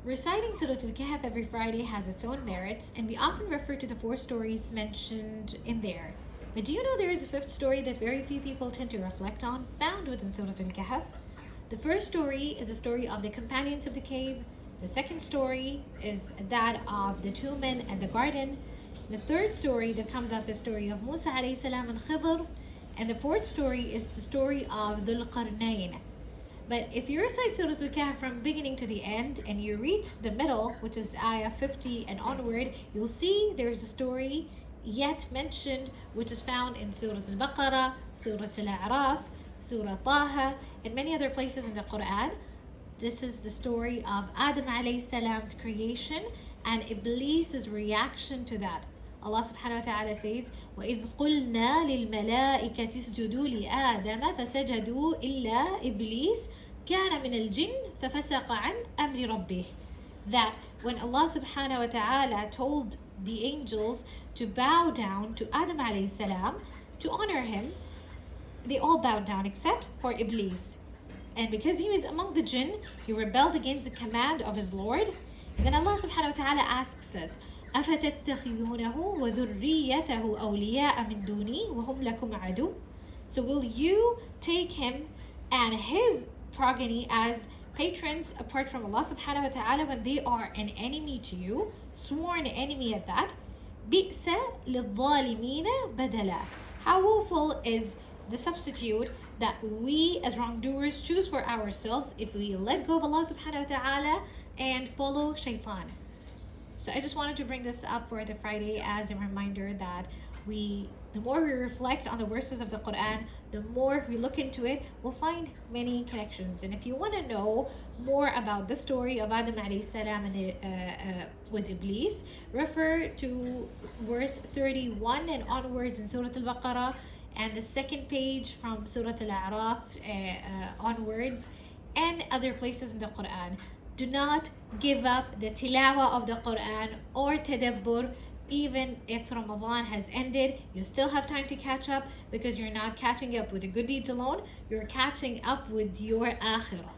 Reciting Surah Al-Kahf every Friday has its own merits, and we often refer to the 4 stories mentioned in there. But do you know there is a 5th story that very few people tend to reflect on, found within Surah Al-Kahf? The first story is the story of the companions of the cave. The second story is that of the 2 men and the garden. The third story that comes up is the story of Musa alayhi salam and Khidr. And the fourth story is the story of Dhul Qarnayn. But if you recite Surah Al-Kahf from beginning to the end and you reach the middle, which is ayah 50 and onward, you'll see there's a story yet mentioned which is found in Surah Al-Baqarah, Surah Al-A'raf, Surah Taha, and many other places in the Quran. This is the story of Adam alayhi salam's creation and Iblis's reaction to that. Allah subhanahu wa ta'ala says, وَإِذْ قُلْنَا لِلْمَلَائِكَةِ اسْجُدُوا لِآدَمَ فَسَجَدُوا إِلَّا إِبْلِيسَ كَانَ مِنَ الْجِنِّ فَفَسَقَ عَنْ أَمْرِ رَبِّهِ. That when Allah subhanahu wa ta'ala told the angels to bow down to Adam alayhi salam, to honor him, they all bowed down except for Iblis. And because he was among the jinn, he rebelled against the command of his Lord. And then Allah subhanahu wa ta'ala asks us, أَفَتَتَّخِذُونَهُ وَذُرِّيَّتَهُ أَوْلِيَاءَ مِن دُونِي وَهُمْ لَكُمْ عَدُوٌّ. So will you take him and his progeny as patrons apart from Allah subhanahu wa ta'ala when they are an enemy to you, sworn enemy at that? بِئْسَ لِلظَّالِمِينَ بَدَلًا. How woeful is the substitute that we as wrongdoers choose for ourselves if we let go of Allah subhanahu wa ta'ala and follow shaitan. So I just wanted to bring this up for the Friday as a reminder that the more we reflect on the verses of the Quran, the more we look into it, we'll find many connections. And if you want to know more about the story of Adam alayhi salam and with Iblis, refer to verse 31 and onwards in Surah Al-Baqarah, and the second page from Surah Al-A'raf onwards, and other places in the Quran. Do not give up the tilawa of the Quran or tadabbur. Even if Ramadan has ended, you still have time to catch up, because you're not catching up with the good deeds alone, you're catching up with your akhirah.